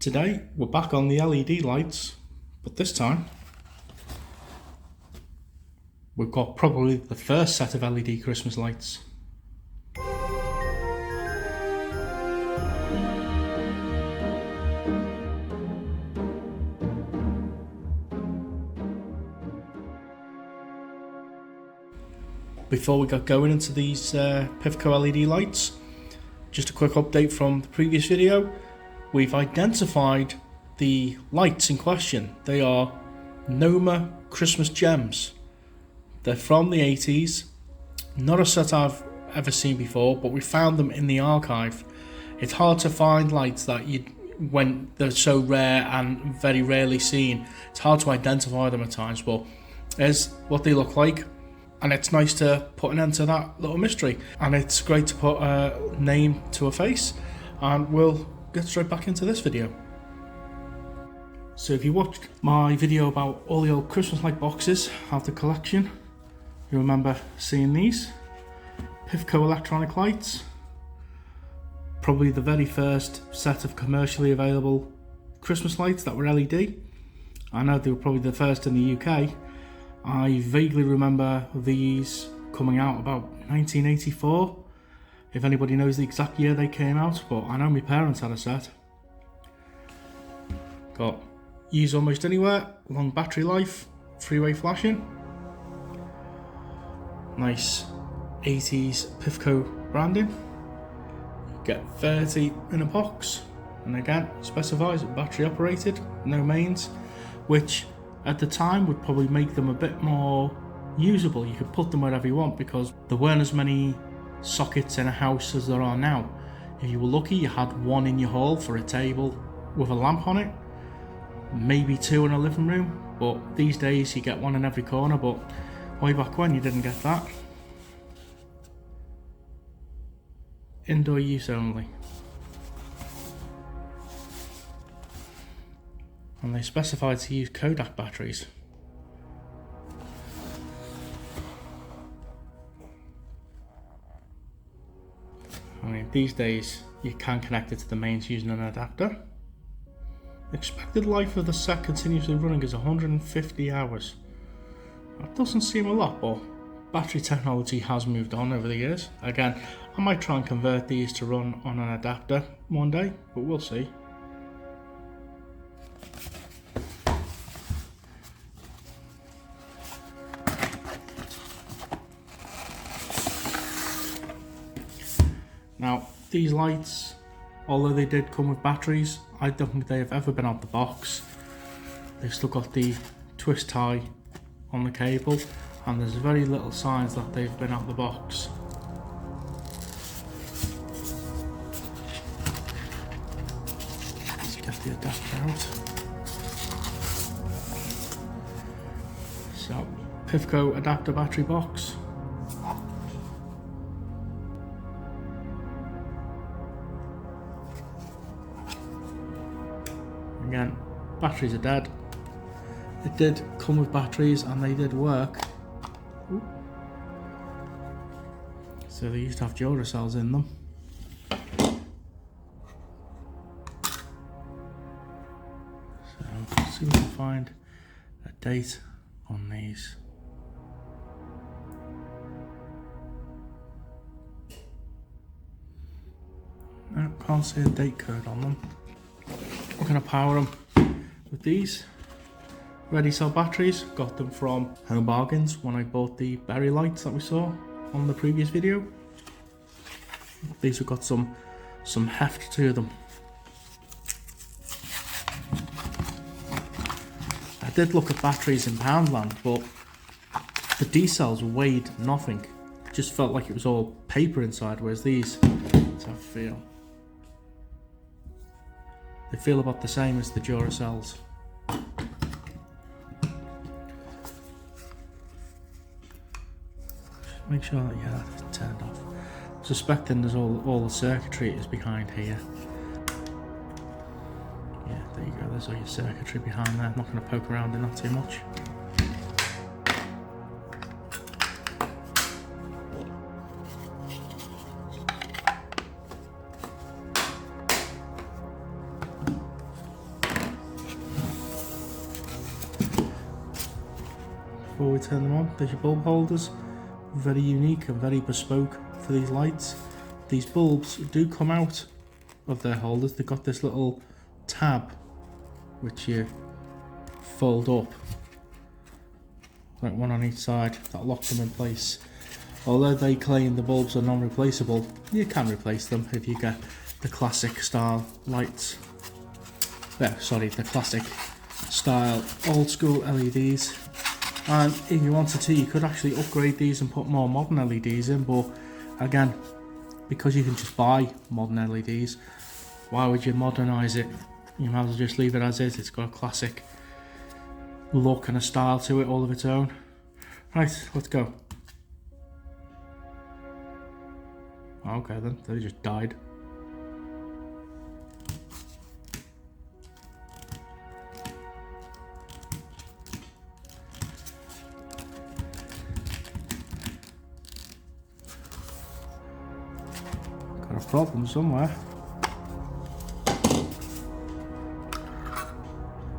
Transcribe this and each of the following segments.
Today we're back on the LED lights, but this time we've got probably the first set of LED Christmas lights. Before we got going into these Pifco LED lights, just a quick update from the previous video. We've identified the lights in question. They are Noma Christmas Gems. They're from the 80s. Not a set I've ever seen before, but we found them in the archive. It's hard to find lights that when they're so rare and very rarely seen. It's hard to identify them at times, but here's what they look like. And it's nice to put an end to that little mystery. And it's great to put a name to a face. And we'll get straight back into this video. So if you watched my video about all the old Christmas light boxes of the collection, you remember seeing these. Pifco electronic lights. Probably the very first set of commercially available Christmas lights that were LED. I know they were probably the first in the UK. I vaguely remember these coming out about 1984. If anybody knows the exact year they came out, but I know my parents had a set. Got use almost anywhere, long battery life, three-way flashing. Nice 80s Pifco branding. Get 30 in a box, and again specifies battery operated, no mains, which at the time would probably make them a bit more usable. You could put them wherever you want because there weren't as many sockets in a house as there are now. If you were lucky, you had one in your hall for a table with a lamp on it, maybe two in a living room, but these days you get one in every corner. But way back when you didn't get that. Indoor use only. And they specified to use Kodak batteries. I mean, these days you can connect it to the mains using an adapter. Expected life of the set continuously running is 150 hours. That doesn't seem a lot, but battery technology has moved on over the years. Again, I might try and convert these to run on an adapter one day, but we'll see. Now, these lights, although they did come with batteries, I don't think they have ever been out the box. They've still got the twist tie on the cable, and there's very little signs that they've been out the box. Let's get the adapter out. So, Pifco adapter battery box. Again, batteries are dead. It did come with batteries and they did work. Ooh. So they used to have Diodes cells in them. So let's see if we can find a date on these. No, can't see a date code on them. We're going to power them with these ready cell batteries. Got them from Home Bargains when I bought the berry lights that we saw on the previous video. These have got some heft to them. I did look at batteries in Poundland, but the D cells weighed nothing. It just felt like it was all paper inside, whereas these, let's have a feel. They feel about the same as the Duracells. Make sure that that's turned off. Suspecting there's all the circuitry is behind here. Yeah, there you go. There's all your circuitry behind there. I'm not going to poke around in that too much. before we turn them on. There's your bulb holders, very unique and very bespoke for these lights. These bulbs do come out of their holders. They've got this little tab which you fold up, like one on each side, that lock them in place. Although they claim the bulbs are non-replaceable, you can replace them if you get the classic style lights. The classic style old school LEDs. And if you wanted to, you could actually upgrade these and put more modern LEDs in, but again, because you can just buy modern LEDs, why would you modernise it? You might as well just leave it as is. It's got a classic look and a style to it all of its own. Right, let's go. Okay then, they just died. Got a problem somewhere.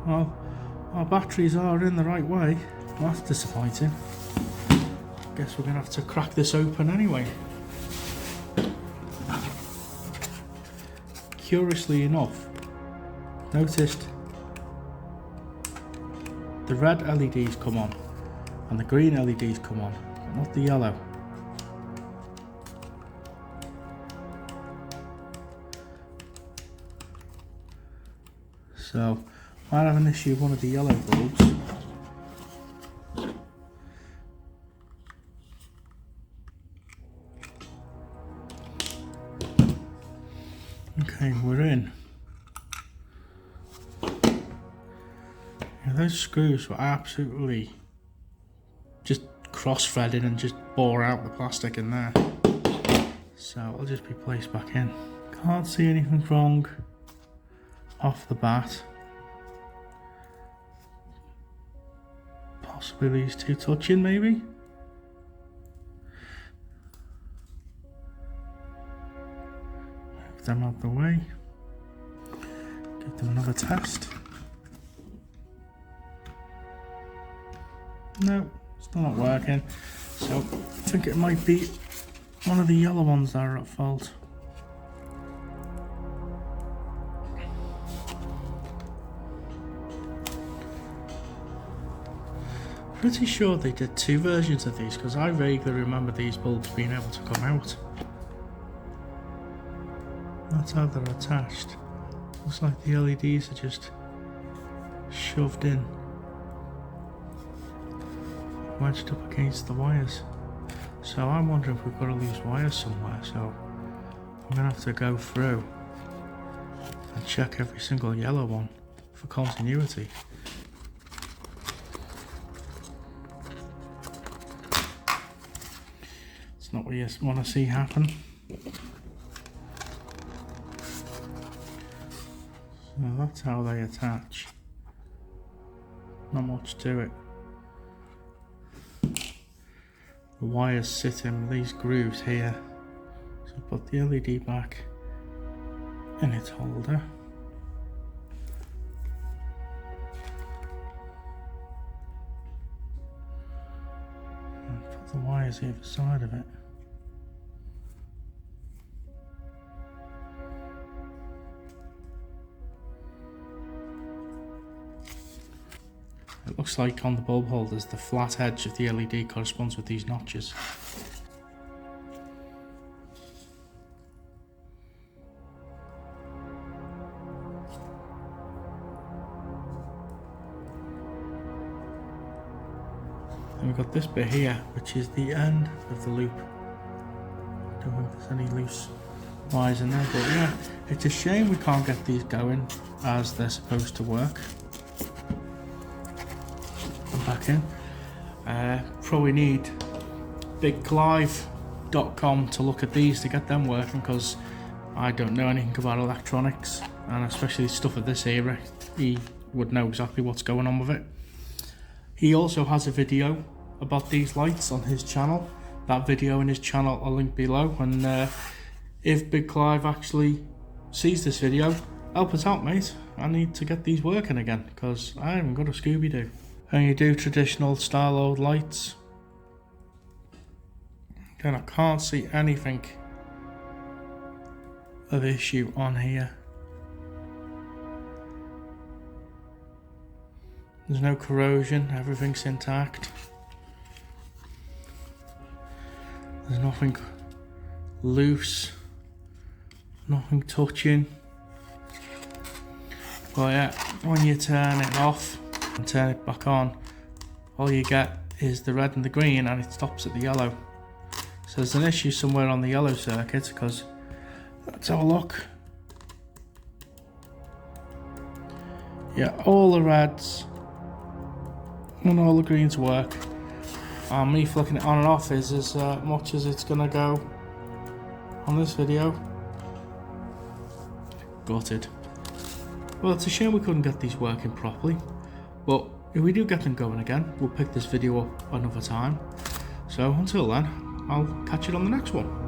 Well, our batteries are in the right way. Well, that's disappointing. Guess we're gonna have to crack this open anyway. Curiously enough, noticed the red LEDs come on and the green LEDs come on, but not the yellow. So I have an issue with one of the yellow bulbs. Okay, we're in. Yeah, those screws were absolutely just cross-threaded and just bore out the plastic in there. So it'll just be placed back in. Can't see anything wrong off the bat. Possibly these two touching, maybe? Them out the way. Give them another test. No, still not working. So I think it might be one of the yellow ones that are at fault. Pretty sure they did two versions of these, because I vaguely remember these bulbs being able to come out. That's how they're attached. Looks like the LEDs are just shoved in, wedged up against the wires. So I'm wondering if we've got to lose wires somewhere. So I'm gonna have to go through and check every single yellow one for continuity. It's not what you want to see happen. So that's how they attach. Not much to it. The wires sit in these grooves here. So put the LED back in its holder. And put the wires either side of it. It looks like on the bulb holders the flat edge of the LED corresponds with these notches. And we've got this bit here, which is the end of the loop. Don't think there's any loose wires in there, but yeah, it's a shame we can't get these going as they're supposed to work. Back in. Probably need bigclive.com to look at these to get them working, because I don't know anything about electronics, and especially stuff of this era. He would know exactly what's going on with it. He also has a video about these lights on his channel. That video and his channel are linked below, and if Big Clive actually sees this video, help us out, mate. I need to get these working again, because I haven't got a Scooby-Doo. and you do traditional style old lights, then I can't see anything of issue on here. There's no corrosion, everything's intact. There's nothing loose, nothing touching. But yeah, when you turn it off and turn it back on, all you get is the red and the green, and it stops at the yellow. So there's an issue somewhere on the yellow circuit, because let's have a look. Yeah, all the reds and all the greens work. And me flicking it on and off is as much as it's gonna go on this video. Gutted. Well, it's a shame we couldn't get these working properly, but if we do get them going again, we'll pick this video up another time. So until then, I'll catch you on the next one.